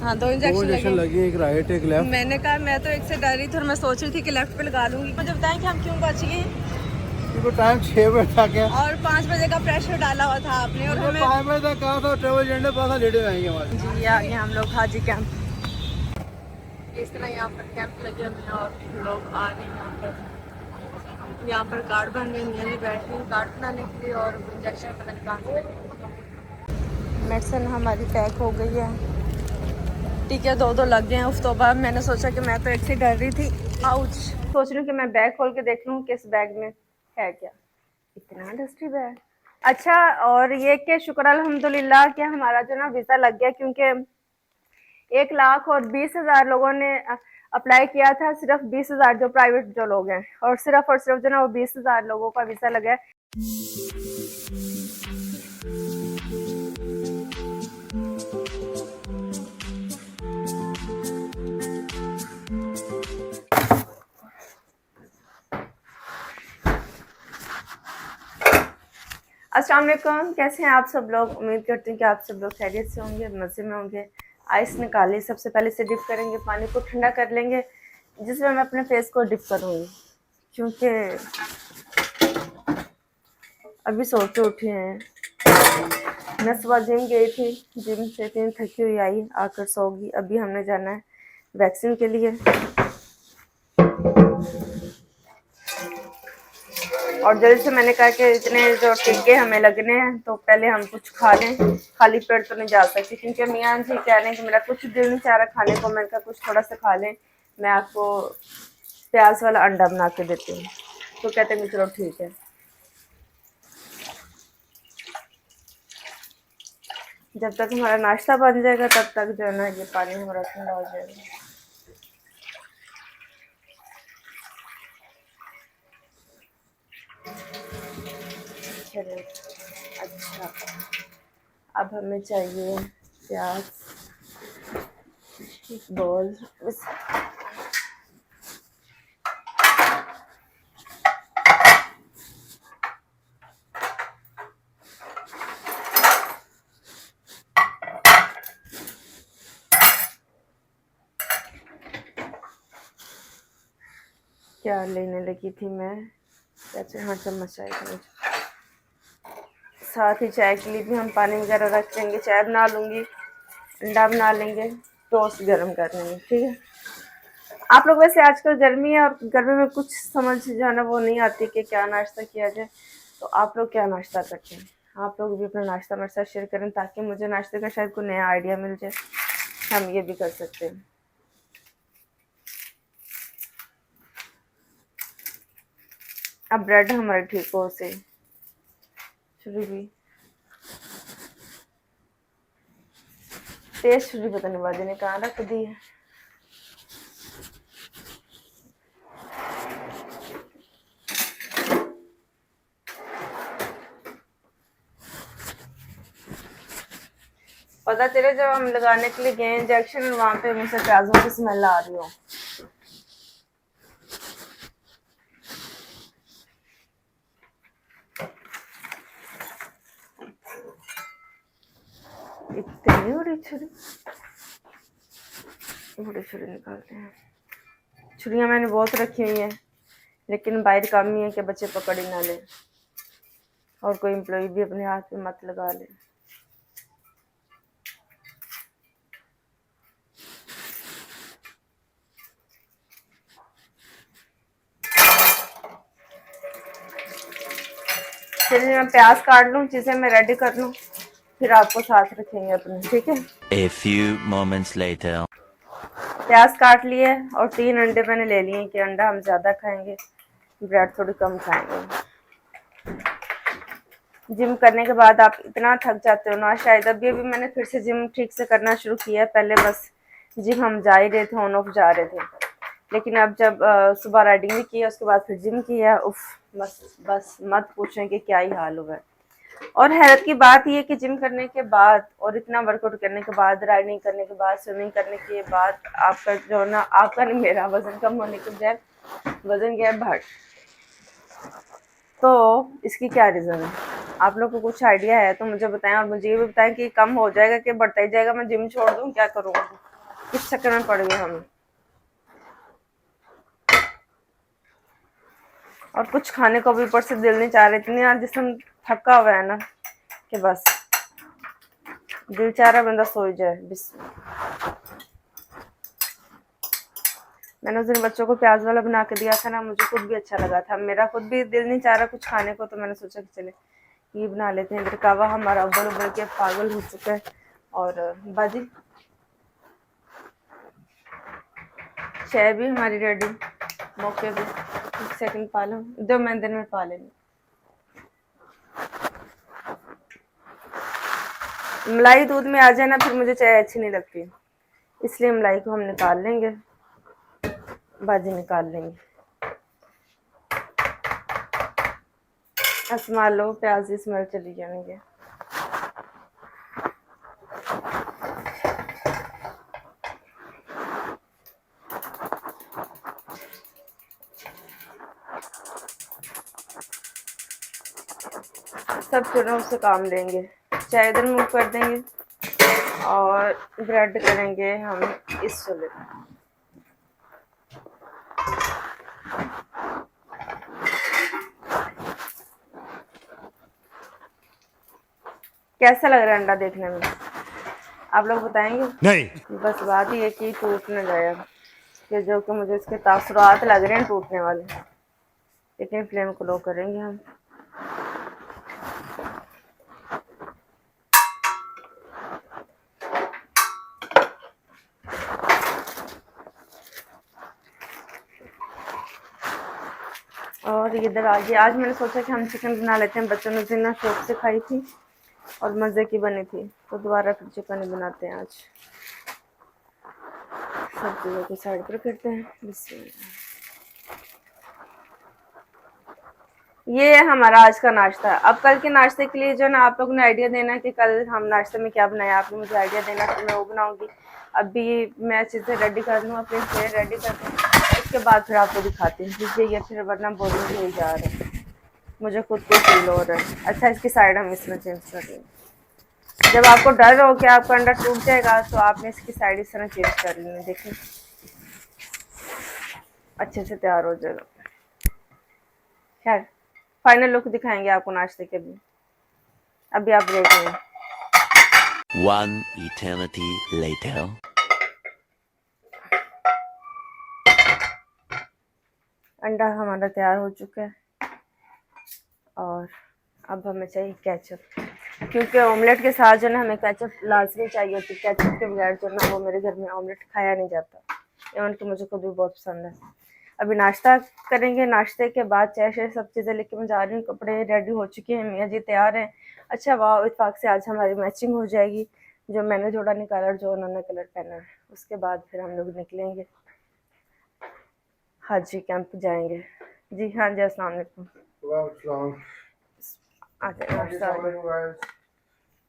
हाँ, दो दो इंजेक्शन इंजेक्शन लगे, एक राइट एक लेफ्ट। मैंने कहा मैं तो एक से डर रही थी और मैं सोच रही थी कि लेफ्ट पे लगा लूंगी। मुझे बताएं कि हम क्यों बच गए? क्योंकि टाइम 6 बजे तक है और 5 बजे का प्रेशर डाला हुआ था आपने और मुझे हमें 5 बजे तक कहा था ट्रेवल एजेंट ने, पता लेटे आएंगे हमारे। जी आ गए हम लोग हाजी कैंप। इस तरह यहाँ पर कैंप लगे हुए हैं और लोग आ रहे हैं यहाँ पर कार्ड बन रहे हैं, बैठे हैं कार्ड बनाने के लिए और इंजेक्शन पता नहीं कहाँ से। मेडिसिन हमारी पैक हो गई है, टीके दो लग गए हैं। उस तो बाद मैंने सोचा कि मैं तो एक से डर रही थी, आउच। सोच रही हूँ कि मैं बैग खोल के देख लूँ किस बैग में है क्या। इतना डस्टी बैग। अच्छा, और ये कि शुक्र अल्हम्दुलिल्लाह कि हमारा जो ना वीज़ा लग गया, क्योंकि 1,20,000 लोगों ने अप्लाई किया था, सिर्फ 20,000 जो प्राइवेट जो लोग हैं, और सिर्फ जो ना वो 20,000 लोगों का वीज़ा लगा है। अस्सलाम वालेकुम, कैसे हैं आप सब लोग? उम्मीद करती हूँ कि आप सब लोग खैरियत से होंगे, मज़े में होंगे। आइस निकाली, सबसे पहले से डिप करेंगे, पानी को ठंडा कर लेंगे, जिसमें मैं अपने फेस को डिप करूँगी, क्योंकि अभी सो के उठी हैं। मैं सुबह जिम गई थी, जिम से इतनी थकी हुई आई, आकर सोगी। अभी हमने जाना है वैक्सीन के लिए, और जल्दी से मैंने कहा कि इतने जो टीके हमें लगने हैं तो पहले हम कुछ खा लें, खाली पेट तो नहीं जा सकती, क्योंकि मियाँ जी कह रहे हैं कि मेरा कुछ दिल नहीं चाह रहा खाने को। मैंने कहा कुछ थोड़ा सा खा लें, मैं आपको प्याज वाला अंडा बना के देती हूँ। तो कहते हैं चलो ठीक है। जब तक हमारा नाश्ता बन जाएगा तब तक जो है ना ये पानी हमारा ठंडा हो जाएगा। चलिए, अच्छा, अब हमें चाहिए प्याज, बॉल। क्या लेने लगी थी मैं? अच्छा हाँ, चम्मच चाय का। साथ ही चाय के लिए भी हम पानी वगैरह रख लेंगे, चाय बना लूँगी, अंडा बना लेंगे, टोस्ट गर्म कर लेंगे, ठीक है। आप लोग वैसे आजकल गर्मी है और गर्मी में कुछ समझ जो है ना वो नहीं आती कि क्या नाश्ता किया जाए, तो आप लोग क्या नाश्ता करते हैं? आप लोग भी अपना नाश्ता मेरे साथ शेयर करें, ताकि मुझे नाश्ते का शायद कोई नया आइडिया मिल जाए, हम ये भी कर सकते हैं। अब ब्रेड हमारे ठीक हो से शुरू भी टेस्ट भी पता नहीं बाजी ने कहाँ रख दी है। पता चले जब हम लगाने के लिए गए इंजेक्शन, वहां पे मुझसे प्याजों की स्मेल आ रही हो। इतनी बड़ी छुरी, बड़ी छुरी निकालते हैं। छुरियां मैंने बहुत रखी हुई है, लेकिन बाहर काम ही है कि बच्चे पकड़ ही ना ले, और कोई एम्प्लॉय भी अपने हाथ में मत लगा ले। चलिए मैं प्याज काट लूँ, चीज़ें मैं रेडी कर लूँ, फिर आपको साथ रखेंगे अपने, ठीक है। A few moments later. प्याज काट लिए और 3 अंडे मैंने ले लिए कि अंडा हम ज़्यादा खाएंगे, ब्रेड थोड़ी कम खाएंगे। जिम करने के बाद आप इतना थक जाते हो ना, शायद अभी मैंने फिर से जिम ठीक से करना शुरू किया है। पहले बस जिम हम जा ही रहे थे, ऑन ऑफ जा रहे थे, लेकिन अब जब सुबह राइडिंग भी किया, उसके बाद फिर जिम किया, उफ, बस मत पूछें कि क्या ही हाल हुआ है। और हैरत की बात ये कि जिम करने के बाद और इतना वर्कआउट करने के बाद, राइडिंग करने के बाद, स्विमिंग करने के बाद, आपका जो ना, आपका नहीं, मेरा वजन कम होने के बजाय वजन गया बढ़। तो इसकी क्या रीज़न है? आप लोग को कुछ आइडिया है तो मुझे बताएं, और मुझे ये भी बताएं कि कम हो जाएगा कि बढ़ता ही जाएगा, मैं जिम छोड़ दूँ, क्या करूँ? किस चक्कर में पड़ गए हम। और कुछ खाने को भी ऊपर से दिल नहीं चाह रहा, इतनी यार जिसम थका हुआ है ना कि बस दिल चाह रहा बंदा सो जाए। मैंने उस दिन बच्चों को प्याज वाला बना के दिया था ना, मुझे खुद भी अच्छा लगा था, मेरा खुद भी दिल नहीं चाह रहा कुछ खाने को, तो मैंने सोचा कि चले ये बना लेते हैं। इधर कावा हमारा उबल उबल के पागल हो चुका है। और बाजी चाय भी हमारी रेडी मौके पे। एक सेकंड पा लो, 2 में पा लेंगे। मलाई दूध में आ जाए ना फिर मुझे चाय अच्छी नहीं लगती, इसलिए मलाई को हम निकाल लेंगे, बाजी निकाल लेंगे। असमा लो, प्याज की स्मेल चली जाएंगे। सब चूल्हों से काम लेंगे, चाय इधर मूव कर देंगे और ब्रेड करेंगे हम इस चूल्हे पे। कैसा लग रहा है अंडा देखने में, आप लोग बताएंगे? नहीं। बस बात ही है कि टूट न जाए, कि जो कि मुझे इसके तासुरात लग रहे हैं टूटने वाले। लेकिन फ्लेम को लो करेंगे हम। और इधर आज मैंने सोचा कि हम चिकन बना लेते हैं, बच्चों ने जितना शौक से खाई थी और मज़े की बनी थी, तो दोबारा फिर चिकन ही बनाते हैं आज। सब चीज़ों को साइड पर करते हैं। बिस्मिल्लाह। ये है हमारा आज का नाश्ता। अब कल के नाश्ते के लिए जो है ना आप लोगों ने आइडिया देना है कि कल हम नाश्ते में क्या बनाए, आपने मुझे आइडिया देना तो मैं वो बनाऊंगी। अभी मैं चीज़ें रेडी कर लूँ, अपने फेयर रेडी कर दूँ, उसके बाद फिर आपको दिखाती हूँ, क्योंकि ये फिर वरना बोरिंग हो जा रहा है, मुझे खुद को फील हो रहा है। अच्छा, इसकी साइड हम इसमें चेंज कर लेंगे। जब आपको डर हो कि आपका अंडा टूट जाएगा तो आपने इसकी साइड इस तरह चेंज कर लेनी, देखिए अच्छे से तैयार हो जाएगा। खैर फाइनल लुक दिखाएंगे आपको नाश्ते के भी, अभी आप देख लें। One eternity later. अंडा हमारा तैयार हो चुका है और अब हमें चाहिए केचप, क्योंकि ऑमलेट के साथ जो ना हमें केचप लाजमी चाहिए होती है। केचप के बगैर जो ना वो मेरे घर में ऑमलेट खाया नहीं जाता, इवन कि मुझे खुद भी बहुत पसंद है। अभी नाश्ता करेंगे, नाश्ते के बाद चाय शाय सब चीज़ें लेके मैं जा रही हूँ। कपड़े रेडी हो चुके हैं, मियाँ जी तैयार हैं। अच्छा वाह, इत्तेफाक से आज हमारी मैचिंग हो जाएगी, जो मैंने जोड़ा निकाला और जो उन्होंने कलर पहना है। उसके बाद फिर हम लोग निकलेंगे, हाजी कैंप जाएंगे। जी हाँ जी, अस्सलाम वालेकुम।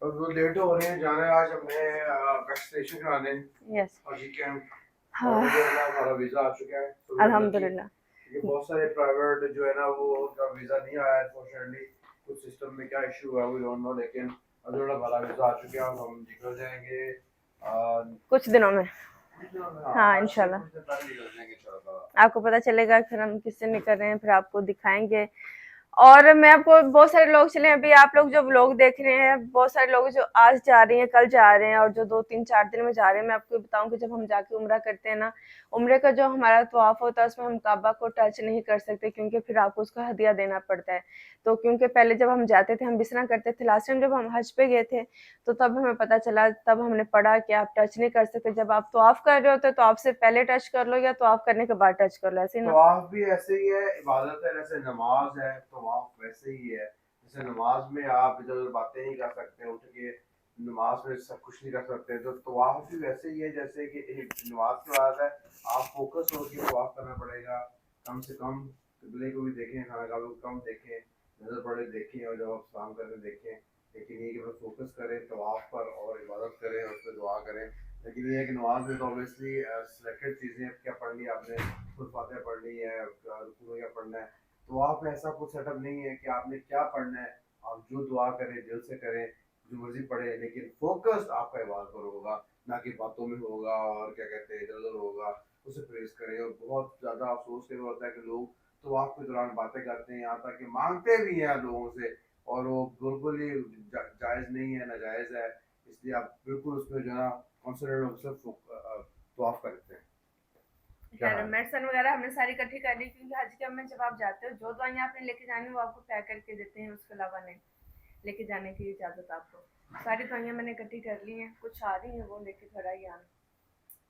और वो लेट हो रहे हैं, जाना है आज हमें वैक्सीनेशन कराने। यस हाजी कैंप। हाँ हमारा वीजा आ चुका है अल्हम्दुलिल्लाह। क्योंकि बहुत सारे प्राइवेट जो है ना वो उनका वीजा नहीं आया अनफॉर्चुनेटली, कुछ सिस्टम में क्या इशू हुआ वी डोंट नो, लेकिन अल्हम्दुलिल्लाह हमारा वीजा आ चुका है और हम निकल जाएंगे कुछ दिनों में। हाँ इंशाल्लाह आपको पता चलेगा, फिर हम किससे निकल रहे हैं फिर आपको दिखाएंगे। और मैं आपको बहुत सारे लोग चले, अभी आप लोग जो व्लॉग देख रहे हैं, बहुत सारे लोग जो आज जा रहे हैं, कल जा रहे हैं और जो 2 3 4 दिन में जा रहे हैं। मैं आपको बताऊं कि जब हम जाके उम्रा करते हैं ना, उम्रे का जो हमारा तवाफ होता है उसमें हम काबा को टच नहीं कर सकते, क्योंकि फिर आपको उसका हदिया देना पड़ता है। तो क्योंकि पहले जब हम जाते थे हम बिसरा करते थे, लास्ट टाइम जब हम हज पे गए थे तो तब हमें पता चला, तब हमने पढ़ा कि आप टच नहीं कर सकते। जब आप तवाफ कर रहे होते तो आपसे पहले टच कर लो या तवाफ करने के बाद टच कर लो, ऐसे ना। तवाफ भी ऐसे ही है, इबादत है, जैसे नमाज है, तवाफ वैसे ही है। जैसे नमाज में आप इधर उधर बातें नहीं कर सकते, उठ के नमाज में सब कुछ नहीं कर सकते, तो तवाफ भी वैसे ही है जैसे कि नमाज की बात है। आप फोकस होकर तवाफ करना पड़ेगा, कम से कम किबले को भी देखें, खाना काबा को कम देखें, नजर पड़े देखें और जब आप सलाम करके देखें, लेकिन ये कि बस फोकस करें तवाफ पर और इबादत करें और उस पर दुआ करें। लेकिन ये है कि नमाज में तो ऑब्वियसली सिलेक्टेड चीज़ें क्या पढ़नी है आपने, खुद फातिहा पढ़नी है, रुकू क्या पढ़ना है। तो वहाँ पे ऐसा कुछ सेटअप नहीं है कि आपने क्या पढ़ना है, आप जो दुआ करें दिल से करें, जो मर्जी पढ़े, लेकिन फोकस आपका इबादत पर होगा, ना कि बातों में होगा और क्या कहते हैं इधर उधर होगा, उसे प्रेस करें। और बहुत ज़्यादा अफसोस के होता है कि लोग तवाफ के दौरान बातें करते हैं, यहाँ तक कि मांगते भी हैं लोगों से, और वो बिल्कुल ही जायज़ नहीं है, नाजायज़ है। इसलिए आप बिल्कुल उसमें जो है ना कॉन्सनट्रेट होकर तवाफ करते हैं। क्या हाल है? मेडिसिन वगैरह हमने सारी इकट्ठी कर ली, क्योंकि हज के में जब आप जाते हो जो दवाइयाँ आपने लेके जानी वो आपको पैक करके देते हैं, उसके अलावा नहीं लेके जाने की इजाज़त आपको। सारी दवाइयाँ मैंने इकट्ठी कर ली हैं, कुछ आ रही हैं वो लेके खड़ा ही आना,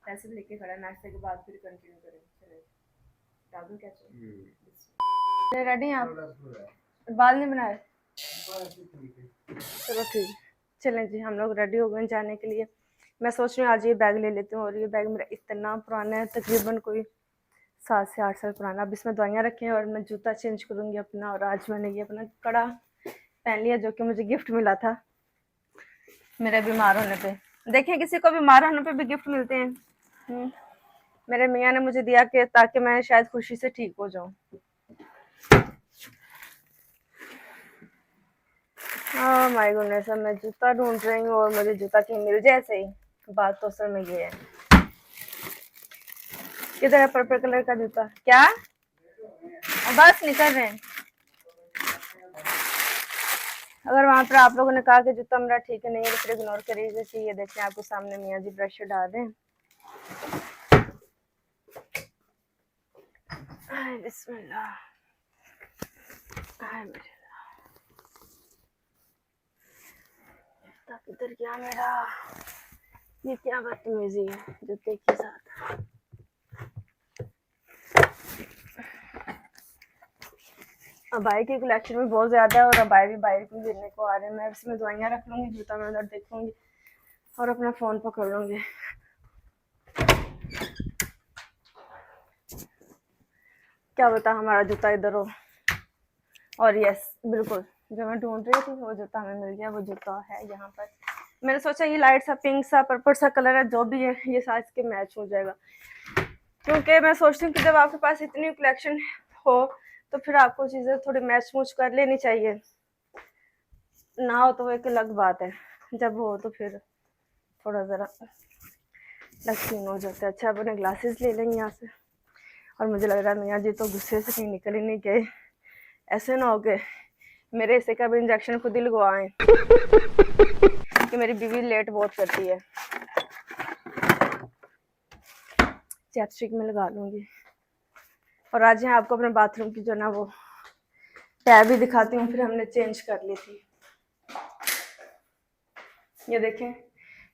पैसे भी लेके खड़ा, नाश्ते के बाद फिर कंटिन्यू करेंगे। चले डाल दूँ क्या चाहिए? रेडी हैं आप? बाल नहीं बनाए? चलो ठीक है, चलें जी, हम लोग रेडी हो गए जाने के लिए। मैं सोच रही हूँ आज ये बैग ले लेती हूँ, और ये बैग मेरा इतना पुराना है, तकरीबन कोई 7 से 8 साल पुराना। अब इसमें दवाइयाँ रखी हैं और मैं जूता चेंज करूँगी अपना। और आज मैंने ये अपना कड़ा पहन लिया जो कि मुझे गिफ्ट मिला था मेरे बीमार होने पे। देखें, किसी को बीमार होने पे भी गिफ्ट मिलते हैं। मेरे मियाँ ने मुझे दिया कि ताकि मैं शायद खुशी से ठीक हो जाऊँ। हाँ माय गुडनेस, मैं जूता ढूंढ रही हूँ और मुझे जूता कहीं मिल जाए सही। बात तो असल में ये है। किधर है पर्पल कलर का जूता? क्या बस निकल रहे हैं? अगर वहां पर आप लोगों ने कहा कि जूता मेरा ठीक है नहीं है तो फिर इग्नोर करिए। ये देखिए आपके सामने मियाँ जी ब्रश डाल रहे हैं। बिस्मिल्लाह। किधर गया मेरा? ये क्या बदतमीजी है जूते के साथ। अबाई की कलेक्शन में बहुत ज्यादा है और अबाई भी बाहर को गिरने को आ रहे हैं। मैं इसमें दवाइयाँ रख लूंगी, जूता मैं उधर देखूंगी और अपना फोन पकड़ लूंगी। क्या बता हमारा जूता इधर हो। और यस बिल्कुल, जो मैं ढूंढ रही थी वो जूता हमें मिल गया। वो जूता है यहाँ पर। मैंने सोचा ये लाइट सा पिंक सा पर्पल सा कलर है, जो भी है ये साइज के मैच हो जाएगा। क्योंकि मैं सोचती हूँ कि जब आपके पास इतनी कलेक्शन हो तो फिर आपको चीज़ें थोड़ी मैच मूच कर लेनी चाहिए। ना हो तो वो एक अलग बात है, जब हो तो फिर थोड़ा ज़रा अलग सीन हो जाता है। अच्छा अब अपने ग्लासेस ले लेंगे यहाँ से। और मुझे लग रहा है मियाँ जी तो गुस्से से कहीं निकल ही नहीं गए। ऐसे ना हो के मेरे हिस्से का भी इंजेक्शन खुद ही लगवाएं कि मेरी बीवी लेट बहुत करती है। चैपस्टिक में लगा लूंगी। और आज यहाँ आपको अपने बाथरूम की जो ना वो टैब भी दिखाती हूँ, फिर हमने चेंज कर ली थी। ये देखें,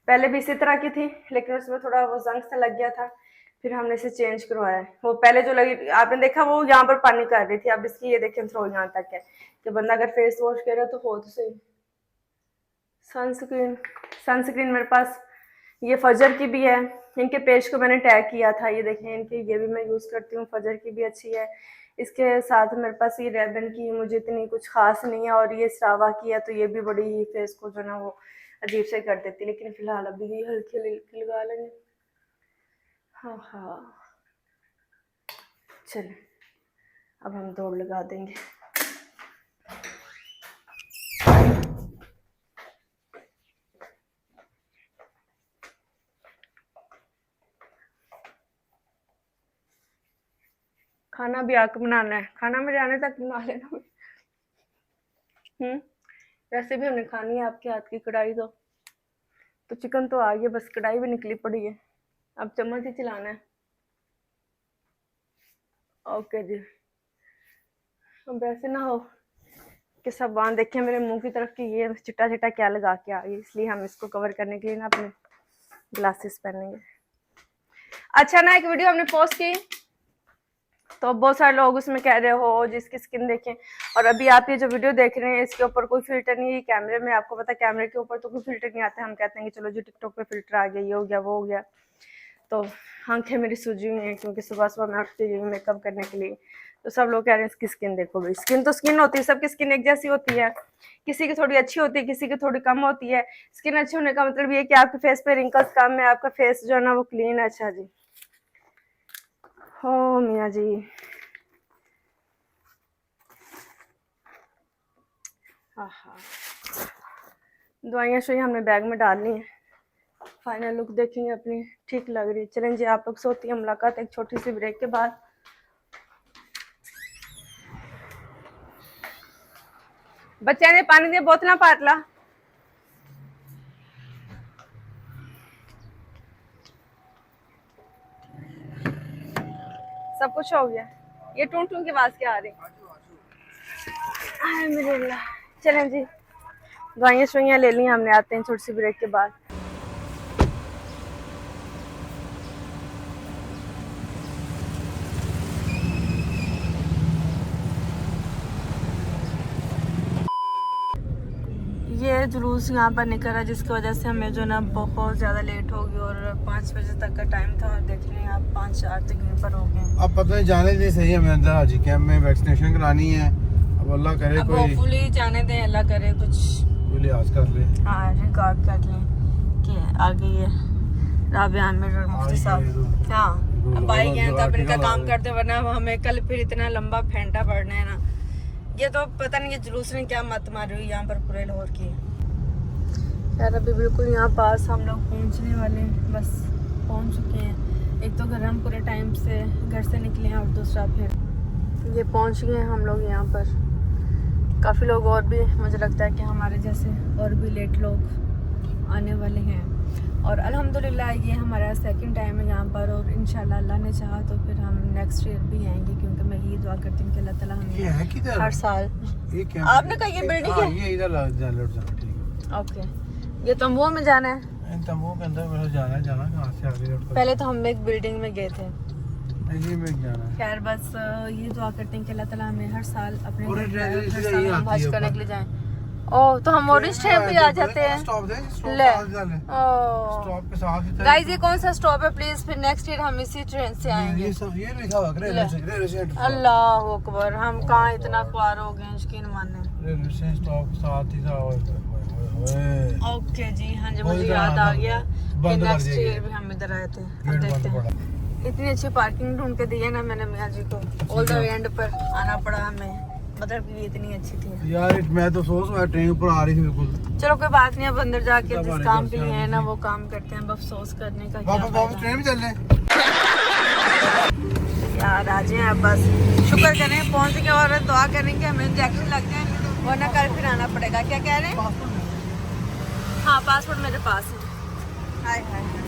पहले भी इसी तरह की थी लेकिन उसमें थोड़ा वो जंग सा लग गया था, फिर हमने इसे चेंज करवाया। वो पहले जो लगी आपने देखा वो यहाँ पर पानी कर रही थी, अब इसकी ये देखें थ्रो यहाँ तक है कि बंदा अगर फेस वॉश करे तो हो तो सही। सनस्क्रीन मेरे पास ये फजर की भी है। इनके पेज को मैंने टैग किया था, ये देखें इनकी, ये भी मैं यूज़ करती हूँ। फजर की भी अच्छी है। इसके साथ मेरे पास ये रेबन की मुझे इतनी कुछ खास नहीं है, और ये स्टावा की है तो ये भी बड़ी फेस को जो ना वो अजीब से कर देती है। लेकिन फिलहाल अभी ये हल्की हल्की लगा लेंगे। हाँ हाँ चले अब हम दौड़ लगा देंगे। खाना भी आके बनाना है, खाना मेरे आने तक बना लेना। वैसे भी हमने खानी है आपके हाथ की कढ़ाई। तो चिकन तो आ गया, बस कढ़ाई भी निकली पड़ी है, अब चम्मच ही चलाना है। ओके जी। अब वैसे ना हो कि सब वहाँ देखें मेरे मुंह की तरफ कि ये चिट्टा चिट्टा क्या लगा के आ गई, इसलिए हम इसको कवर करने के लिए ना अपने ग्लासेस पहनेंगे। अच्छा ना एक वीडियो हमने पोस्ट की तो बहुत सारे लोग उसमें कह रहे हो जिसकी स्किन देखें, और अभी आप ये जो वीडियो देख रहे हैं इसके ऊपर कोई फिल्टर नहीं है। कैमरे में आपको पता है कैमरे के ऊपर तो कोई फिल्टर नहीं आता है। हम कहते हैं कि चलो जी टिकटॉक पे फिल्टर आ गया, ये हो गया वो हो गया। तो आंखें मेरी सूजी हुई हैं क्योंकि सुबह सुबह मैं उठती हूँ मेकअप करने के लिए। तो सब लोग कह रहे हैं इसकी स्किन देखो भाई। स्किन तो स्किन होती है, सबकी स्किन एक जैसी होती है, किसी की थोड़ी अच्छी होती है, किसी की थोड़ी कम होती है। स्किन अच्छी होने का मतलब ये कि आपके फेस पे रिंकल्स कम है, आपका फेस जो है ना वो क्लीन है। अच्छा जी हो मियाँ जी। हाँ हाँ दवाइयाँ शाइयाँ हमने बैग में डाल ली हैं, फाइनल लुक देखेंगे अपनी, ठीक लग रही है। चलें जी, आप लोग से होती है मुलाकात एक छोटी सी ब्रेक के बाद। बच्चे ने पानी दिया, बोतल पाटला। सब कुछ हो गया। ये टूं टूं की आवाज क्या आ रही? अल्हम्दुलिल्लाह। चलें जी, दवाइयाँ शवाइयाँ ले ली हमने, आते हैं छोटी सी ब्रेक के बाद। ये जुलूस यहाँ पर निकल रहा है, जिसकी वजह से हमें जो ना बहुत ज़्यादा लेट हो गई, और 5 बजे तक का टाइम था और देख रहे हैं आप 5-4 तक यहीं पर हो गए। अब पता नहीं जाने नहीं सही, हमें अंदर हाजी कैंप में वैक्सीनेशन करानी है। अब अल्लाह करे अब कोई होपफुली जाने दें, अल्लाह करे कुछ लिहाज कर ले। हाँ, रिकॉर्ड कर लें कि आगे ये राबिया आमिर और मुफ्ती साहब, हाँ अब आई गए तो अब इनका काम करते, वरना हमें कल फिर इतना लंबा फेंटा पड़ना है ना। ये तो पता नहीं ये जुलूस ने क्या मत मारी हुई यहाँ पर पूरे लाहौर की। यार अभी बिल्कुल यहाँ पास हम लोग पहुँचने वाले हैं, बस पहुँच चुके हैं। एक तो घर हम पूरे टाइम से घर से निकले हैं, और दूसरा फिर ये पहुँच गए हैं हम लोग यहाँ पर। काफ़ी लोग और भी, मुझे लगता है कि हमारे जैसे और भी लेट लोग आने वाले हैं। और अल्हम्दुलिल्लाह ये हमारा सेकंड टाइम है यहाँ पर, और इंशाल्लाह अल्लाह ने चाहा तो फिर हम नेक्स्ट ईयर भी आएंगे, क्योंकि मैं यही दुआ करती हूँ कि अल्लाह ताला हमें हर साल। आपने कहा ये बिल्डिंग है? ये इधर ओके, ये तंबुओं में जाना है? इन तंबुओं के अंदर मेरा जाना कहाँ से आगे रोड पर? पहले तो हम एक बिल्डिंग में गए थे। नहीं में जाना है। खैर बस ये दुआ करते हैं कि अल्लाह ताला हमें हर साल अपने और घर ट्रेन हर इसी साल यही हम आती हज है करने ऊपर। के लिए जाएं। ओह तो हम ऑरेंज ट्रेन पे आ जाते हैं। स्टॉप दे, ले स्टॉप स्टॉप के साथ ही गाइस, ये कौन सा स्टॉप है? प्लीज फिर नेक्स्ट ईयर हम इसी ट्रेन से आएंगे। ये सब ये लिखा हुआ रेलवे स्टेशन। अल्लाह अकबर, हम कहाँ इतना ख्वार हो गए यकीन माने। रेलवे स्टेशन स्टॉप के साथ ही था। ओके जी, हाँ जी मुझे याद आ गया कि नेक्स्ट ईयर भी हम इधर आए थे। अब देखते हैं। इतनी अच्छी पार्किंग ढूंढ के दी है ना मैंने मियाँ जी को, ऑल द वे एंड पर आना पड़ा हमें, मतलब कि इतनी अच्छी थी यार। मैं तो सोच रहा ट्रेन ऊपर आ रही थी बिल्कुल। चलो कोई बात नहीं, अब अंदर जाके जिस काम के लिए है ना वो काम करते हैं। अब अफसोस करने का क्या फायदा। ट्रेन में चल रहे यार आ जाए आप, बस शुक्र करें पहुंच गए, और दुआ करें कि हमें इंजेक्शन लग जाए, वरना कल फिर आना पड़ेगा। क्या कह रहे हैं? हाँ पासपोर्ट मेरे पास है। हाय हाय हाय,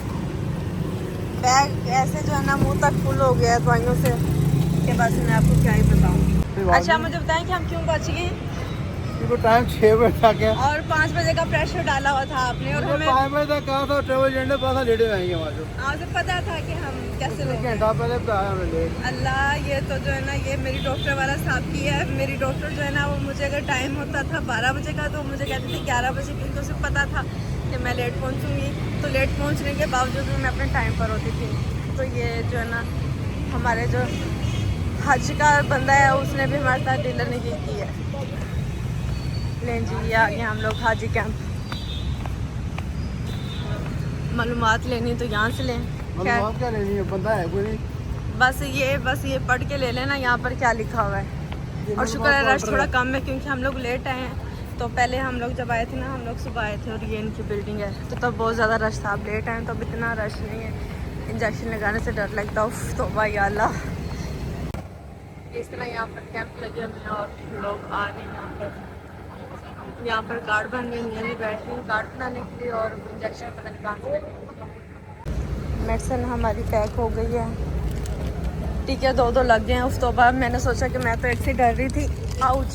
बैग ऐसे जो है ना मुंह तक फुल हो गया है दवाइयों से कि बस मैं आपको क्या ही बताऊँ। अच्छा मुझे बताएं कि हम क्यों बच गए? टाइम 6 बजे तक है, और 5 बजे का प्रेशर डाला हुआ था आपने, और हमें 5 बजे तक कहा था ट्रेवल एजेंट ने, पास लेटे आएंगे हमारे। मुझे पता था कि हम कैसे लोग। घंटा पहले बताया हमने लेट। अल्लाह, ये तो जो है ना ये मेरी डॉक्टर वाला साहब की है। मेरी डॉक्टर जो है ना वो मुझे अगर टाइम होता था 12 बजे का तो मुझे कहती थी 11 बजे, क्योंकि उसे पता था कि मैं लेट पहुंचूंगी। तो लेट पहुंचने के बावजूद भी मैं अपने टाइम पर होती थी। तो ये जो है ना हमारे जो हज का बंदा है उसने भी हमारे साथ डीलर ने की है। लें जी, ये आ गए हम लोग हाजी कैंप। मालूमात लेनी तो यहाँ से लें। मालूमात क्या लेनी है, बंदा है कोई नहीं। बस ये पढ़ के ले लेना यहाँ पर क्या लिखा हुआ है। और शुक्र है रश थोड़ा कम है, क्योंकि हम लोग लेट आए हैं। तो पहले हम लोग जब आए थे ना, हम लोग सुबह आए थे और ये इनकी बिल्डिंग है, तो तब बहुत ज़्यादा रश था। अब लेट आए तो अब इतना रश नहीं है। इंजेक्शन लगाने से डर लगता है। तो भाई अल्लाह, इस तरह यहाँ पर कैंप लगे हुए हैं और लोग आ रहे हैं यहाँ पर कार्ड बन गए हैं, बैठ रहे हैं कार्ड बनाने के लिए, और इंजेक्शन पता नहीं कहाँ से। मेडिसिन हमारी पैक हो गई है, टीके 2 लग गए हैं। उस तो बाद मैंने सोचा कि मैं तो एक से डर रही थी। आउच,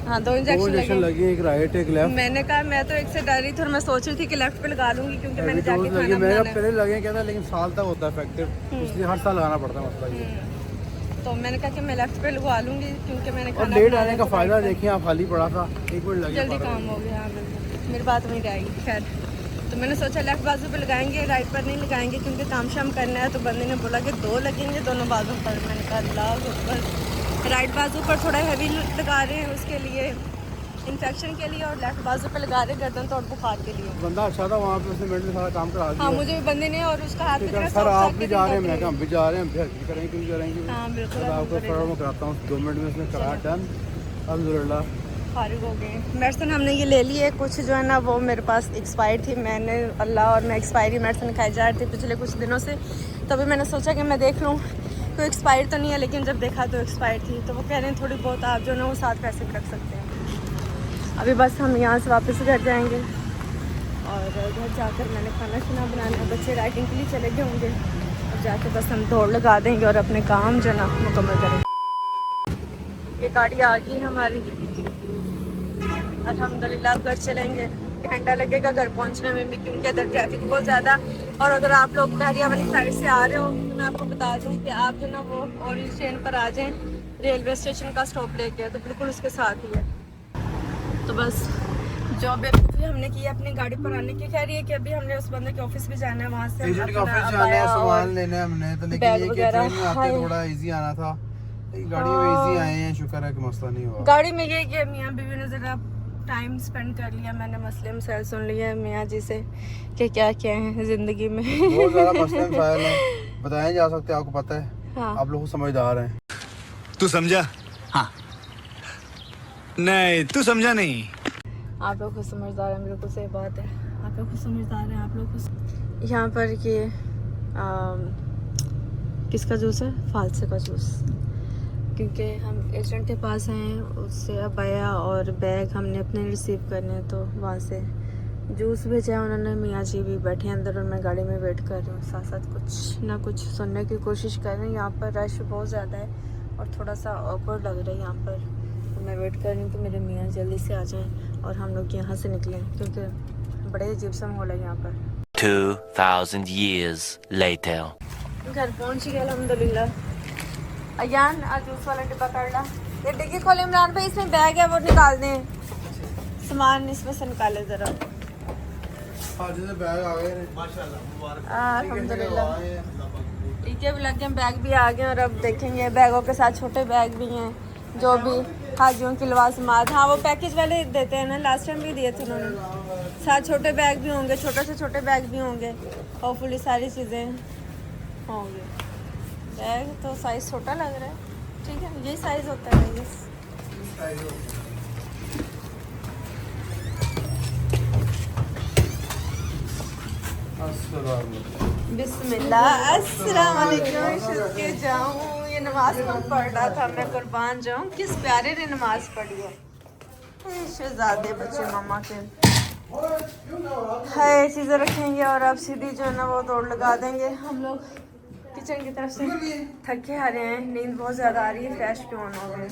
हाँ 2 इंजेक्शन लगे, एक राइट एक लेफ्ट। मैंने कहा मैं तो एक से डर रही थी और मैं सोच रही थी कि लेफ्ट पे लगा लूंगी, क्योंकि मैंने जाके खाना बनाना है। पहले लगे कहता, लेकिन साल तक होता है इफेक्टिव, इसलिए हर साल लगाना पड़ता है मसला ये। तो मैंने कहा कि मैं लेफ्ट पे लगवा लूंगी, क्योंकि मैंने और खाना लेट आने का फायदा देखिए, आप खाली पड़ा था, 1 मिनट लगे, जल्दी काम हो गया। हाँ बिल्कुल, मेरी बात वहीं रहेगी। खैर तो मैंने सोचा लेफ्ट बाजू पे लगाएंगे, राइट पर नहीं लगाएंगे, क्योंकि काम शाम करना है। तो बंदे ने बोला कि 2 लगेंगे दोनों बाजू पर। मैंने कहा अल्लाह अकबर, राइट बाजू पर थोड़ा हैवी लगा रहे हैं उसके लिए, इन्फेक्शन के लिए, और लेफ्ट बाजू पे लगा रहे गर्दन तो और बुखार के लिए। बंदा अच्छा था वहाँ पे, उसने मिनट में सारा काम करा दिया। हाँ मुझे भी बंदे ने, और उसका हाथ भी सर आप भी जा रहे हैं, मैं कहा हम भी जा रहे हैं, फिर करेंगे क्यों करेंगे। हाँ बिल्कुल, आपको फटाफट कराता हूँ, 2 मिनट में उसने करा डन। अल्हम्दुलिल्लाह फारिग हो गए। मेडिसिन हमने ये ले ली है, कुछ जो है ना वो मेरे पास एक्सपायर थी, मैंने अल्लाह और मैं एक्सपायरी मेडिसिन खाई जा रही थी पिछले कुछ दिनों से। तभी मैंने सोचा कि मैं देख लूँ कोई एक्सपायर तो नहीं है, लेकिन जब देखा तो एक्सपायर थी। तो वो कह रहे हैं थोड़ी बहुत आप जो है ना वो 7 पैसे रख सकते हैं। अभी बस हम यहाँ से वापस घर जाएंगे और घर जाकर मैंने खाना शाना बनाना, बच्चे राइटिंग के लिए चले गए होंगे, और जाके बस हम दौड़ लगा देंगे और अपने काम जो ना मुकम्मल करेंगे। ये गाड़ी आ गई हमारी, अल्हम्दुलिल्लाह घर चलेंगे। घंटा लगेगा घर पहुंचने में भी, क्योंकि इधर ट्रैफिक बहुत ज़्यादा। और अगर आप लोग बहरिया वाली साइड से आ रहे हो तो मैं आपको बता दूं कि आप जो ना वो ऑरेंज ट्रेन पर आ जाएं, रेलवे स्टेशन का स्टॉप लेके, तो बिल्कुल उसके साथ ही है। तो बस जो बेवकूफ़ी हमने की अपनी गाड़ी पर आने की, कह रही है कि अभी हमने उस बंदे के ऑफिस भी जाना है, वहाँ से एजेंट के ऑफिस जाना है, सामान लेना है हमने, तो लेकिन ये कि ट्रेन में आते थोड़ा इजी आना था, गाड़ी में इजी आए हैं, शुक्र है कि मसला नहीं हुआ। गाड़ी में ये कि मियाँ बीवी ने ज़रा टाइम स्पेंड कर लिया, मैंने मसले मसाइल सुन लिया मियाँ जी से कि क्या क्या है ज़िंदगी में। बहुत ज़्यादा मसले मसाइल हैं, बताए जा सकते, आपको पता है। हाँ। आप लोग समझदार हैं। तू समझा? हाँ। नहीं तू समझा नहीं। आप लोग खुद समझदार हैं, बिल्कुल सही बात है, आप लोग खुद समझदार हैं। आप लोग खुद यहाँ पर ये किसका जूस है? फालसे का जूस, क्योंकि हम एजेंट के पास हैं, उससे अबाया और बैग हमने अपने रिसीव करने हैं, तो वहाँ से जूस भेजा है उन्होंने। मियाँ जी भी बैठे हैं अंदर और मैं गाड़ी में वेट कर रही हूँ, साथ साथ कुछ ना कुछ सुनने की कोशिश कर रही हूँ। यहाँ पर रश बहुत ज़्यादा है और थोड़ा सा ऑकवर्ड लग रहा है यहाँ पर, तो मैं वेट कर रही हूँ कि मेरे मियाँ जल्दी से आ जाएँ और हम लोग यहाँ से निकलें, क्योंकि बड़े अजीब सा माहौल है यहाँ पर। 2000 years later. घर पहुँच गए अल्हम्दुलिल्लाह। अयान आज जूस वाला डिब्बा कर ला, ये डिग्गी खोले इमरान भाई, इसमें बैग है वो निकाल दें, सामान इसमें से निकाले ज़रा। बैग आ गए माशाल्लाह, अल्हम्दुलिल्लाह टीके भी लग गए, बैग भी आ गए। और अब देखेंगे बैगों के साथ छोटे बैग भी हैं, जो भी हाजियों की लवाजमात, हाँ वो पैकेज वाले देते हैं ना, लास्ट टाइम भी दिए थे उन्होंने। साथ छोटे बैग भी होंगे, छोटे से छोटे बैग भी होंगे, होपफुली सारी चीज़ें होंगी। बैग तो साइज़ छोटा लग रहा है, ठीक है यही साइज़ होता है बस। बिस्मिल्लाह अस्सलाम वालेकुम। शुक्र के जाऊँ, ये नमाज कौन पढ़ रहा था, मैं कुर्बान जाऊँ, किस प्यारे ने नमाज पढ़ी है। शहजादे बच्चे मामा के है, चीज़ें रखेंगे और अब सीधी जो है ना वो दौड़ लगा देंगे। हम लोग किचन की तरफ से थके आ रहे हैं, नींद बहुत ज़्यादा आ रही है, फ्लैश क्यों ऑन हो गए।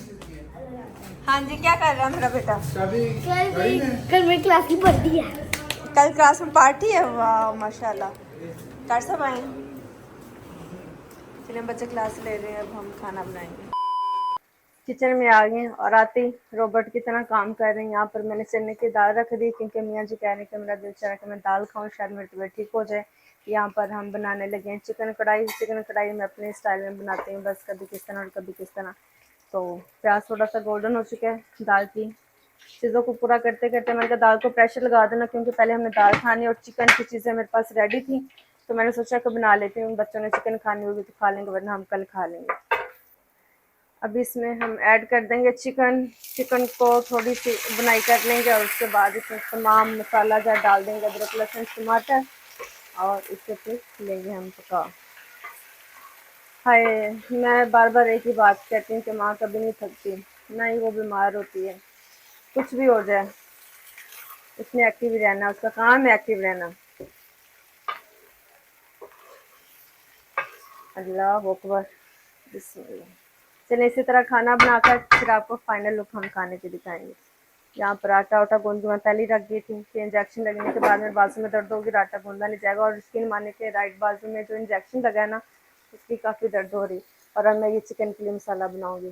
हाँ जी, क्या कर रहा है मेरा बेटा? कल मेरी क्लास की पार्टी है। कल क्लास में पार्टी है, वाह माशाल्लाह। कर सब आए, चलिए बच्चे क्लास ले रहे हैं, अब हम खाना बनाएंगे। किचन में आ गए और आते ही रोबोट की तरह काम कर रहे हैं। यहाँ पर मैंने चने की दाल रख दी, क्योंकि मियाँ जी कह रहे हैं कि मेरा दिल चाह रहा है कि मैं दाल खाऊं, शायद मेरी तबीयत ठीक हो जाए। यहाँ पर हम बनाने लगे हैं चिकन कढ़ाई। चिकन कढ़ाई में अपने स्टाइल में बनाते हैं, बस कभी किस तरह और कभी किस तरह। तो प्याज थोड़ा सा गोल्डन हो चुका है, दाल की चीज़ों को पूरा करते करते मैंने कहा दाल को प्रेशर लगा देना, क्योंकि पहले हमने दाल खानी और चिकन की चीज़ें मेरे पास रेडी थी, तो मैंने सोचा कि बना लेती हूँ। बच्चों ने चिकन खानी होगी तो खा लेंगे, वरना हम कल खा लेंगे। अब इसमें हम ऐड कर देंगे चिकन को थोड़ी सी बुनाई कर लेंगे और उसके बाद इसमें तमाम मसाला जार डाल देंगे, अदरक लहसुन टमाटर, और इससे फिर लेंगे हम पका। हाय, मैं बार बार एक ही बात कहती हूँ कि माँ कभी नहीं थकती, ना ही वो बीमार होती है, कुछ भी हो जाए उसने एक्टिव ही रहना, उसका काम है एक्टिव रहना। अल्लाह अकबर, बिस्मिल्लाह। चलिए इसी तरह खाना बनाकर फिर आपको फाइनल लुक हम खाने के दिखाएंगे। यहाँ पर आटा गूंद मैं पहले रख दी थी कि इंजेक्शन लगने के बाद में बाजू में दर्द होगी, आटा गूंदा नहीं जाएगा। और स्किन मारने के राइट बाजू में जो इंजेक्शन लगा है ना, उसकी काफ़ी दर्द हो रही। और अब मैं ये चिकन के लिए मसाला बनाऊँगी।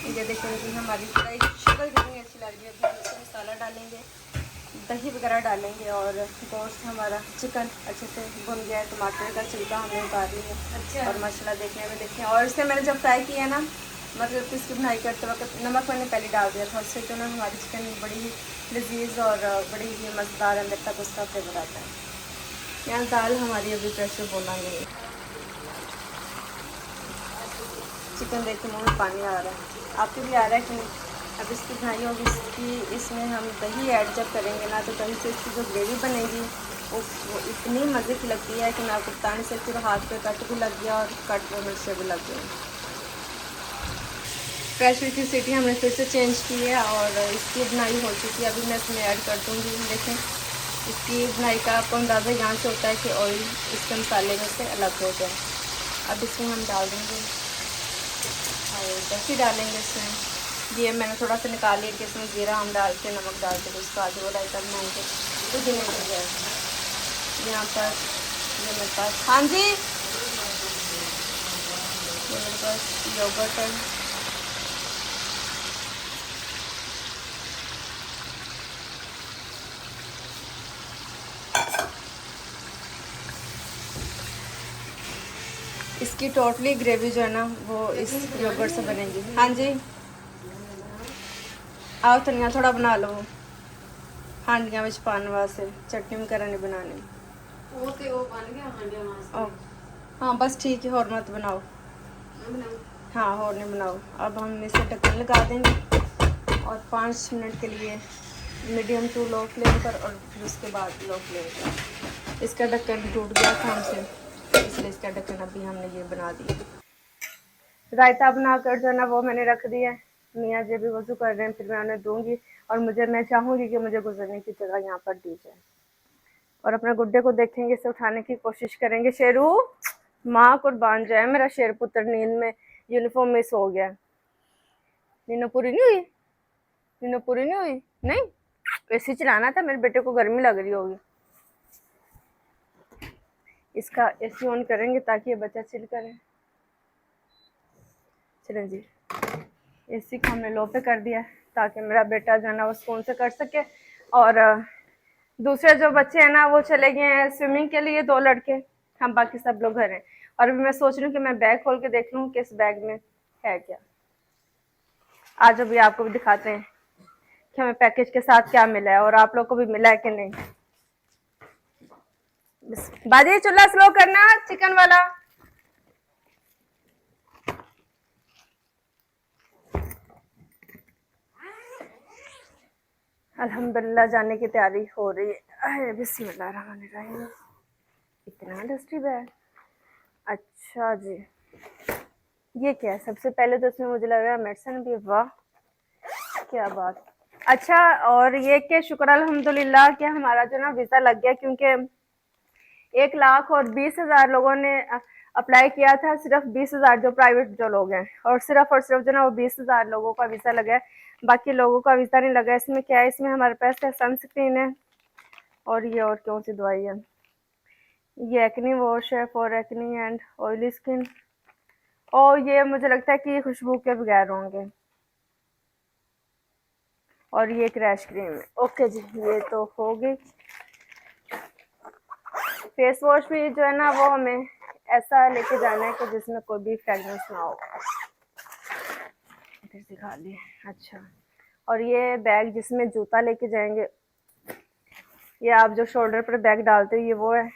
ये देखिए कि हमारी फ्राई शक्ल कितनी अच्छी लग रही है। अभी हम इसमें मसाला डालेंगे, दही वगैरह डालेंगे और गोश्त हमारा चिकन अच्छे से भुन गया है। टमाटर का छिलका हमने उतार लिया। अच्छा। और मसाला देखने में देखें, और इससे मैंने जब फ्राई किया ना, मतलब कि इसकी बुनाई करते वक्त नमक मैंने पहले डाल दिया था, उससे जो ना हमारी चिकन बड़ी ही लजीज और बड़ी ही मज़ेदार अंदर तक उसका फ्लेवर आता है। यहाँ दाल हमारी अभी प्रेशर बोला नहीं, चिकन देख के मुँह में पानी आ रहा है, आपके भी आ रहा है कि नहीं? अब इसकी बनाई होगी इसकी, इसमें हम दही ऐड जब करेंगे ना, तो दही से इसकी जो ग्रेवी बनेगी वो इतनी मज़े की लगती है कि मैं आपको बता नहीं सकती। हाथ पे कट भी लग गया और कट में मिर्चें भी लग गई। प्रेशर की सीटी हमने फिर से चेंज की है और इसकी बुनाई हो चुकी है। अभी मैं इसमें ऐड कर दूँगी। देखें इसकी बुनाई का आपको अंदाज़ा यहाँ से होता है कि ऑयल इसके मसाले में से अलग हो जाए। अब इसमें हम डाल देंगे और दही डालेंगे इसमें। ये मैंने थोड़ा सा निकाल लिया कि इसमें जीरा हम डाल के नमक डाल के उसका जो रायता बनाएंगे तो दिन हो जाएगा। यहाँ पर ये मेरे पास, हाँ जी, ये मेरे पास योगर्ट है। इसकी टोटली ग्रेवी जो है ना वो इस योगर्ट से बनेगी। हाँ जी, आओ धनिया थोड़ा बना लो हांडियाँ में पाने वास्ते, चटनी वगैरह नहीं बनानी। वो बन गया हांडिया वास्ते। हाँ बस ठीक है, और मत बनाओ। हाँ और नहीं बनाओ। अब हम इसे ढक्कन लगा देंगे और 5 मिनट के लिए मीडियम टू लो फ्लेम पर, और फिर उसके बाद लो फ्लेम पर। इसका ढक्कन टूट गया था हमसे, इसलिए इसका ढक्कन अभी हमने ये बना दिया। रायता बनाकर जो है ना वो मैंने रख दिया है। मियाँ जी भी वज़ू कर रहे हैं, फिर मैं उन्हें दूंगी। और मैं चाहूँगी कि मुझे गुजरने की जगह यहाँ पर दी जाए। और अपने गुड्डे को देखेंगे, इसे उठाने की कोशिश करेंगे। शेरू, माँ कुर्बान जाए, मेरा शेर पुत्र नींद में यूनिफॉर्म मिस हो गया। नींद पूरी नहीं हुई? नींद पूरी नहीं हुई? नहीं, एसी चलाना था, मेरे बेटे को गर्मी लग रही होगी। इसका एसी ऑन करेंगे ताकि ये बच्चा चिल करे। चलें जी, एसी को हमने लो पे कर दिया ताकि मेरा बेटा जो है ना वो सुकून से कर सके। और दूसरे जो बच्चे हैं ना वो चले गए हैं स्विमिंग के लिए, 2 लड़के, हम बाकी सब लोग घर हैं। और अभी मैं सोच रही हूँ कि मैं बैग खोल के देख लूँ कि इस बैग में है क्या। आज अभी आपको भी दिखाते हैं कि हमें पैकेज के साथ क्या मिला है और आप लोग को भी मिला है कि नहीं। बाजी चूल्हा स्लो करना, चिकन वाला। अल्हम्दुलिल्लाह जाने की तैयारी हो रही है। बिस्मिल्लाहिर्रहमानिर्रहीम। इतना डस्टी बैग, अच्छा जी। ये क्या है? सबसे पहले तो इसमें मुझे लग रहा है मेडिसिन भी। वाह क्या बात। अच्छा, और ये कि शुक्र अल्हम्दुलिल्लाह कि हमारा जो ना वीज़ा लग गया, क्योंकि 1,20,000 लोगों ने अप्लाई किया था। सिर्फ 20,000 जो प्राइवेट जो लोग हैं, और सिर्फ जो ना वो 20,000 लोगों का वीज़ा लगा है, बाकी लोगों का वीज़ा नहीं लगा। इसमें क्या है? इसमें हमारे पास है सनस्क्रीन है, और ये और कौन सी दवाई है? ये एक्नी वॉश है for acne and oily skin. और ये मुझे लगता है कि ये खुशबू के बगैर होंगे। और ये क्रैश क्रीम है। ओके जी, ये तो हो गई। फेस वॉश भी जो है ना वो हमें ऐसा लेके जाना है कि जिसमें कोई भी फ्रेगनेंस ना हो। इधर दिखा दिए। अच्छा, और ये बैग जिसमें जूता लेके जाएंगे, ये आप जो शोल्डर पर बैग डालते हो ये वो है।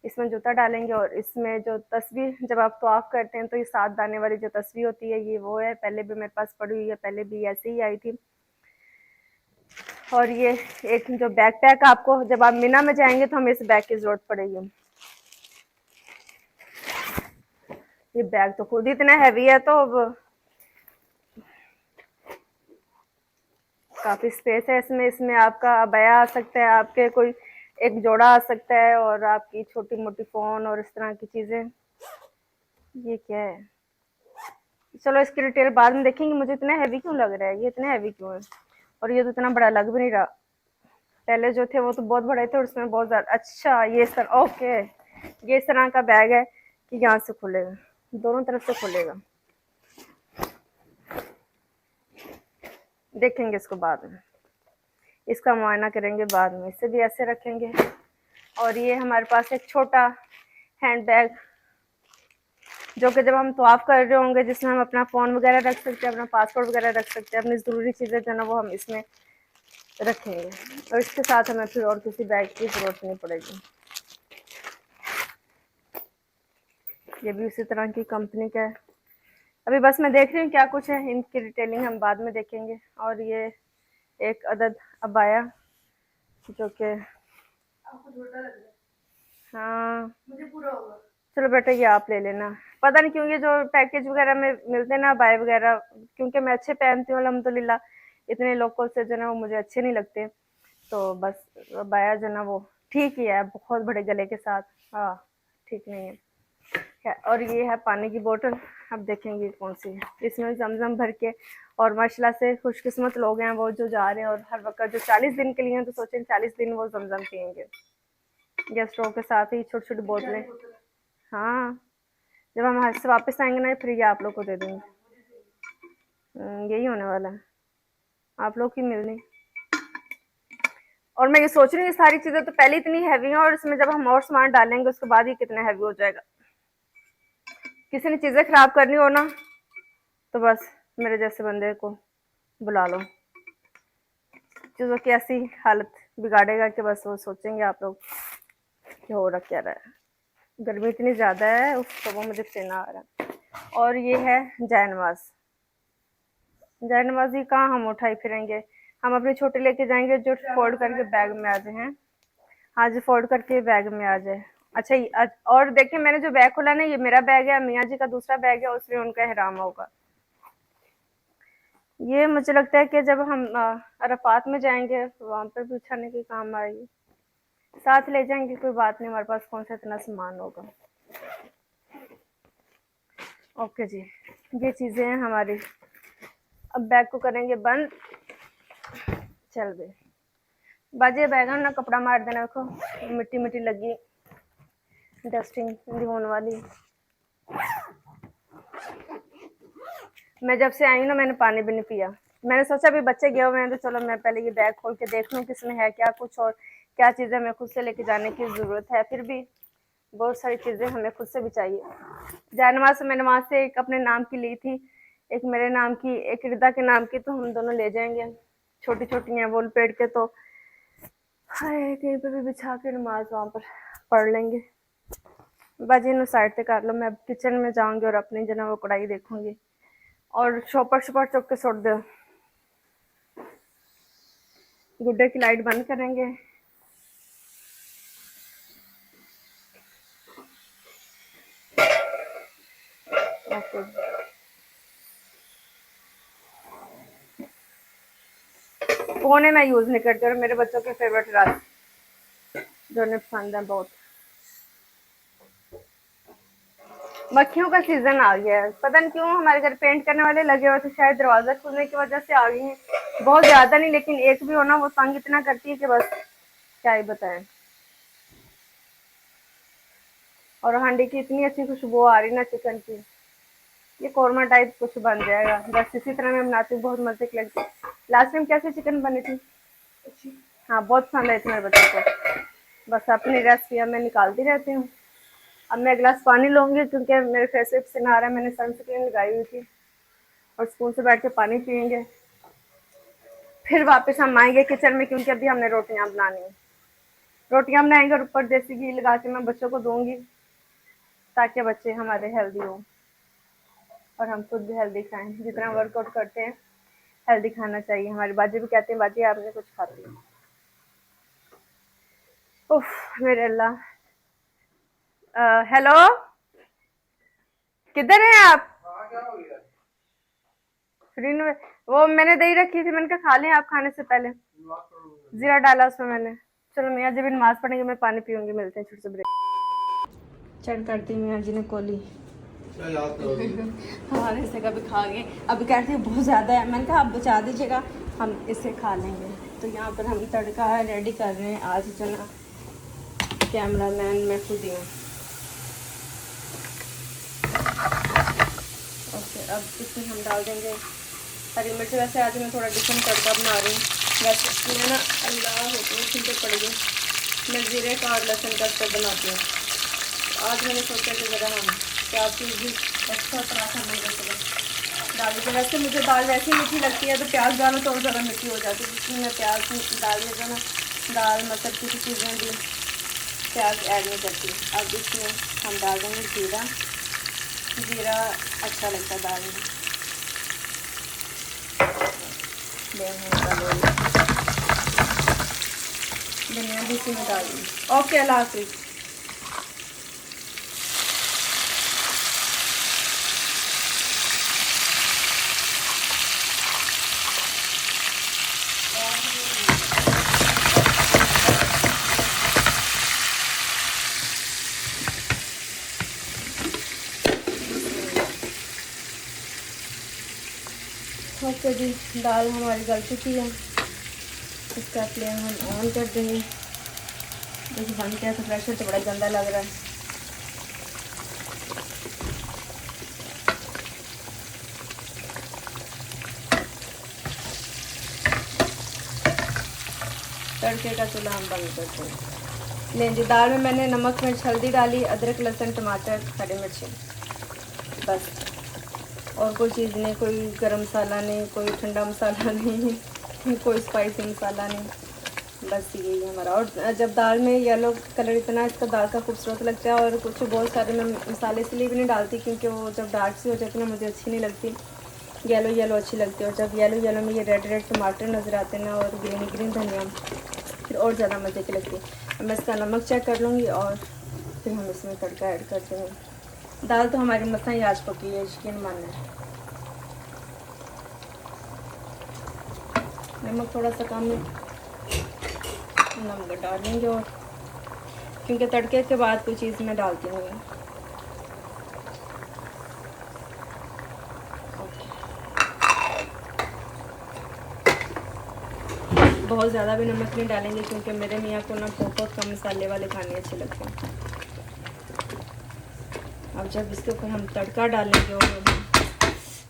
इसमें जूता डालेंगे। और इसमें जो तस्वीर जब आप तवाफ करते हैं तो ये 7 दाने वाली जो तस्वीर होती है ये वो है। पहले भी मेरे पास पड़ी हुई है, पहले भी ऐसे ही आई थी। और ये एक जो बैग पैक, आपको जब आप मीना में जाएंगे तो हमें इस बैग की जरूरत पड़ेगी। ये बैग तो खुद ही इतना हैवी है, तो अब काफी स्पेस है इसमें। इसमें आपका अबाया आ सकता है, आपके कोई एक जोड़ा आ सकता है, और आपकी छोटी मोटी फोन और इस तरह की चीजें। ये क्या है? चलो इसकी डिटेल बाद में देखेंगे। मुझे इतना हैवी क्यों लग रहा है? ये इतना हैवी क्यों है? और ये तो इतना बड़ा लग भी नहीं रहा। पहले जो थे वो तो बहुत बड़े थे और उसमें बहुत ज्यादा। अच्छा, ये सर, ओके, ये इस तरह का बैग है कि यहाँ से खुलेगा, दोनों तरफ से खुलेगा। देखेंगे इसको बाद में, इसका मुआयना करेंगे बाद में। इसे भी ऐसे रखेंगे। और ये हमारे पास एक छोटा हैंड बैग, जो कि जब हम तवाफ कर रहे होंगे, जिसमें हम अपना फ़ोन वगैरह रख सकते हैं, अपना पासपोर्ट वगैरह रख सकते हैं, अपनी ज़रूरी चीज़ें जो है ना वो हम इसमें रखेंगे। और इसके साथ हमें फिर और किसी बैग की ज़रूरत नहीं पड़ेगी। ये भी उसी तरह की कंपनी का है। अभी बस मैं देख रही हूँ क्या कुछ है, इनकी डिटेलिंग हम बाद में देखेंगे। और ये एक अदद अबाया जो कि हाँ मुझे पूरा होगा। चलो बेटा ये आप ले लेना। पता नहीं क्यों ये जो पैकेज वगैरह में मिलते हैं ना बाय वगैरह, क्योंकि मैं अच्छे पहनती हूँ अल्हम्दुलिल्लाह, इतने लोकल से जो ना वो मुझे अच्छे नहीं लगते। तो बस बाया जो ना वो ठीक ही है, बहुत बड़े गले के साथ, हाँ ठीक नहीं है। और ये है पानी की बोतल, अब देखेंगे कौन सी है। इसमें जमजम भर के, और माशाल्लाह से खुशकिस्मत लोग हैं वो जो जा रहे हैं और हर वक्त जो 40 दिन के लिए हैं, तो सोचें 40 दिन वो जमजम पियेंगे गेस्ट के साथ ही, छोटी छोटी बोतलें। हाँ जब हम यहाँ से वापस आएंगे ना फिर ये आप लोग को दे देंगे। यही होने वाला है, आप लोग की मिलनी। और मैं ये सोच रही हूँ सारी चीजें तो पहले इतनी हैवी हैं, और इसमें जब हम और सामान डालेंगे उसके बाद ये कितना हैवी हो जाएगा। किसी ने चीजें खराब करनी हो ना तो बस मेरे जैसे बंदे को बुला लो, चीजों की ऐसी हालत बिगाड़ेगा कि बस वो सोचेंगे आप लोग कि हो रहा क्या रहा है। गर्मी इतनी ज्यादा है उस तो वो मुझे पसीना आ रहा है। और ये है जयनवाज। जयनवाज ही कहाँ हम उठाई फिरेंगे, हम अपने छोटे लेके जाएंगे जो फोल्ड करके बैग में आ जाए हैं। हाँ जी फोल्ड करके बैग में आ जाए। अच्छा और देखिए मैंने जो बैग खोला ना ये मेरा बैग है, मियाँ जी का दूसरा बैग है, उसमें उनका एहराम होगा। ये मुझे लगता है कि जब हम अरफात में जाएंगे वहां पर भी उठाने के काम आएगी। साथ ले जाएंगे कोई बात नहीं, हमारे पास कौन सा इतना सामान होगा। ओके जी ये चीजें हैं हमारी। अब बैग को करेंगे बंद। चल बे बाजे बैग ना कपड़ा मार देना, देखो मिट्टी मिट्टी लगी, डस्टिंग होने वाली। मैं जब से आई हूँ ना मैंने पानी भी नहीं पिया। मैंने सोचा अभी बच्चे गए हुए हैं तो चलो मैं पहले ये बैग खोल के देख लूँ किसमें है क्या कुछ, और क्या चीज़ें हमें खुद से लेके जाने की ज़रूरत है। फिर भी बहुत सारी चीज़ें हमें खुद से भी चाहिए। जानमाज से मैंने वहाँ से एक अपने नाम की ली थी, एक मेरे नाम की, एक रिदा के नाम की, तो हम दोनों ले जाएंगे। छोटी छोटी हैं वोल पेड़ के, तो हाय कहीं पर भी बिछा के नमाज वहाँ पर पढ़ लेंगे। बाजी नो साइड से कर लो, मैं अब किचन में जाऊंगी और अपनी जना वो कढ़ाई देखूंगी। और शॉपर शॉपर चौक के छोड़ दो। गुड्डे की लाइट बंद करेंगे। ओके फोन है मैं यूज नहीं करती, और मेरे बच्चों के फेवरेट रात जो उन्हें पसंद है बहुत। मक्खियों का सीजन आ गया है, पता नहीं क्यों हमारे घर पेंट करने वाले लगे हुए थे, शायद दरवाजा खुलने की वजह से आ गई हैं। बहुत ज्यादा नहीं लेकिन एक भी होना वो तंग इतना करती है कि बस क्या ही बताएं। और हांडी की इतनी अच्छी खुशबू आ रही ना चिकन की, ये कौरमा टाइप कुछ बन जाएगा। बस इसी तरह मैं बनाती हूँ, बहुत मजे की लगती है। लास्ट टाइम कैसी चिकन बनी थी? हाँ बहुत पसंद आई थी मेरे बच्चों को। बस अपनी रेसिपी मैं निकालती रहती हूँ। अब मैं गिलास पानी लूँगी क्योंकि मेरे फेस पे पसीना आ रहा है, मैंने सनस्क्रीन लगाई हुई थी। और स्पून से बैठ के पानी पियेंगे, फिर वापस हम आएंगे किचन में क्योंकि अभी हमने रोटियां बनानी है। रोटियां बनाएंगे और ऊपर देसी घी लगा के मैं बच्चों को दूंगी ताकि बच्चे हमारे हेल्दी हो और हम खुद भी हेल्दी खाएं। जितना वर्कआउट करते हैं हेल्दी खाना चाहिए। हमारी बाजी भी कहते हैं बाजी आपने कुछ खाती है। उफ मेरे अल्लाह। हेलो किधर हैं आप? वो मैंने दही रखी थी, मैंने कहा खा लें आप खाने से पहले। जीरा डाला उसमें मैंने। चलो मियाँ जी भी नमाज पढ़ेंगे, मैं पानी पीऊंगी। मिलते हैं छोटे से ब्रेक। चढ़ करती मियाँ जी ने कोली हमारे हिस्से का भी खा गए। अभी कहते हैं बहुत ज़्यादा है, मैंने कहा आप बचा दीजिएगा हम इसे खा लेंगे। तो यहाँ पर हम तड़का रेडी कर रहे हैं। आज जना कैमरा मैन मैं खुद ही हूँ। ओके अब इसमें हम डाल देंगे हरी मिर्च। वैसे आज मैं थोड़ा डिफरेंट तड़का बना रही हूँ। वैसे इसमें ना अल्लाह होती है छिलके पड़ेगी, मैं जीरे का और लहसुन का तड़का बनाती हूँ। आज मैंने सोचा कि ज़रा हम प्याज की भी अच्छा पराठा बन जाए डाल दीजिए। वैसे मुझे दाल वैसे ही मीठी लगती है, तो प्याज डालो तो और ज़्यादा मीठी हो जाती है, इसलिए मैं प्याज डाल देता ना। दाल मतलब किसी चीज़ें भी प्याज ऐड नहीं करती। अब इसमें हम डाल देंगे जीरा जीरा अच्छा लगता है दाल में। धनिया भी इसी में डाल दूँ। ओके, अल्लाह हाफिज़। ओके जी, दाल हमारी गल चुकी है। इसका फ्लेम हम ऑन कर देंगे। देखिए बन गया, तो प्रेशर तो बड़ा गंदा लग रहा है। तड़के का चूल्हा हम बंद करते हैं। लें जी, दाल में मैंने नमक मिर्च हल्दी डाली, अदरक लहसुन टमाटर हरी मिर्ची, बस। और कोई चीज़ नहीं, कोई गरम मसाला नहीं, कोई ठंडा मसाला नहीं, कोई स्पाइसी मसाला नहीं, बस यही है हमारा। और जब दाल में येलो कलर इतना इसका दाल का खूबसूरत लगता है। और कुछ बहुत सारे मैं मसाले इसलिए भी नहीं डालती क्योंकि वो जब डार्क सी हो जाती है ना, मुझे अच्छी नहीं लगती। येलो येलो अच्छी लगती है। और जब येलो येलो में ये रेड रेड टमाटर नज़र आते हैं ना, और ग्रीन ग्रीन धनिया, फिर और ज़्यादा मज़े की लगती है। मैं इसका नमक चेक कर लूँगी और फिर हम इसमें तड़का ऐड कर देंगे। दाल तो हमारी मसा ही आज पकी है, यकीन मानना है। नमक थोड़ा सा कम है, नमक डालेंगे। और क्योंकि तड़के के बाद कोई चीज़ मैं डालती नहीं हूँ। बहुत ज़्यादा भी नमक नहीं डालेंगे क्योंकि मेरे मियाँ को ना बहुत कम मसाले वाले खाने अच्छे लगते हैं। अब जब इसके ऊपर हम तड़का डालेंगे और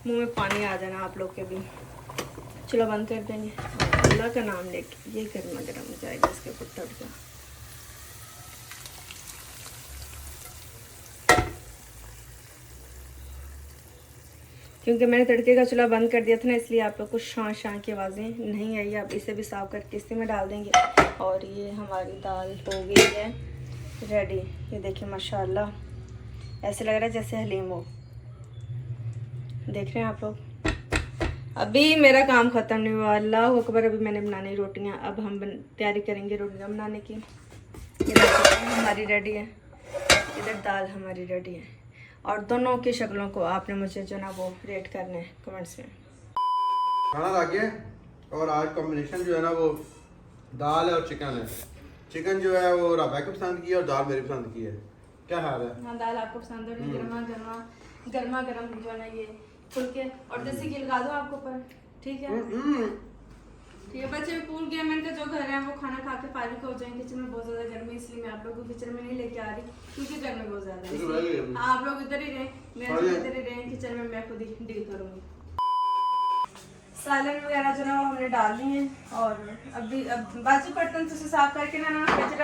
मुंह में पानी आ जाना आप लोग के भी। चलो बंद कर देंगे। अल्लाह का नाम लेके ये गर्मा गर्म जाएगा इसके ऊपर तड़का। क्योंकि मैंने तड़के का चूल्हा बंद कर दिया था ना, इसलिए आप लोग को शां शां की आवाज़ें नहीं आई। अब इसे भी साफ करके इसी में डाल देंगे। और ये हमारी दाल हो गई है रेडी। ये देखिए माशाल्लाह, ऐसे लग रहा है जैसे हलीम हो। देख रहे हैं आप लोग। अभी मेरा काम ख़त्म नहीं हुआ, अल्लाह अकबर। अभी मैंने बनानी रोटियां। अब हम तैयारी करेंगे रोटियां बनाने की। इधर हमारी रेडी है, इधर दाल हमारी रेडी है। और दोनों की शक्लों को आपने मुझे जो ना वो रेट करने हैं कमेंट्स में। खाना ला गया और आज कॉम्बिनेशन जो है ना वो दाल है और चिकन है। चिकन जो है वो राबा की पसंद की है और दाल मेरी पसंद की है। क्या हाल है? हाँ, दाल आपको पसंद है। गर्मा गर्म जो है ना ये फुलके और देसी घी लगा दो आपको ऊपर। ठीक है, ठीक है। बच्चे पूल गए, मैंने कहा जो घर है वो खाना खा के फारिग हो जाएंगे। किचन में बहुत ज़्यादा गर्मी, इसलिए मैं आप लोगों को किचन में नहीं लेके आ रही क्योंकि गर्मी बहुत ज़्यादा है। हाँ, आप लोग इधर ही रहें, मैं इधर ही रहें। किचन में मैं खुद ही डील करूँगी। सालन वगैरह जो ना वो हमने डाल ली है। और अब बाजू बर्तन से साफ करके ना फ्रिज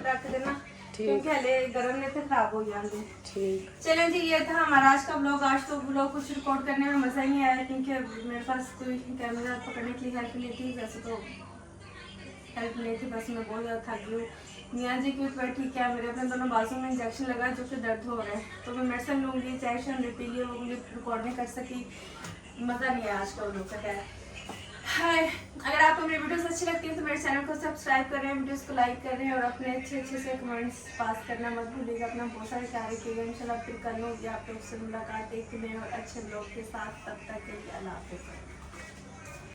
रख देना क्योंकि हले गर्म नहीं थे, खराब हो जाएंगे। ठीक, चलें जी। ये था हमारा आज का ब्लॉग। आज तो ब्लॉग कुछ रिकॉर्ड करने में मज़ा ही नहीं आया क्योंकि मेरे पास कोई कैमरा पकड़ने के लिए हेल्प नहीं थी। वैसे तो हेल्प नहीं थी, बस मैं बहुत ज़्यादा थक गई हूँ। मियाँ जी की बैठी क्या, मेरे अपने दोनों बाजू में इंजेक्शन लगा जो कि दर्द हो रहा है, तो मैं मेडिसिन लूँगी, चाय शाम लेती है, वो मुझे रिकॉर्ड नहीं कर सकी। मज़ा नहीं आया आज का ब्लॉग का। क्या हाय, अगर आपको मेरी वीडियोस अच्छी लगती है तो मेरे चैनल को सब्सक्राइब करें, वीडियोस को लाइक करें और अपने अच्छे से कमेंट्स पास करना मत भूलिएगा। अपना बहुत सारे ख्याल रखिएगा। इंशाल्लाह फिर कल होगी आप लोग से मुलाकात एक नए और अच्छे ब्लॉग के साथ। तब तक के लिए अल्लाह हाफ़िज़।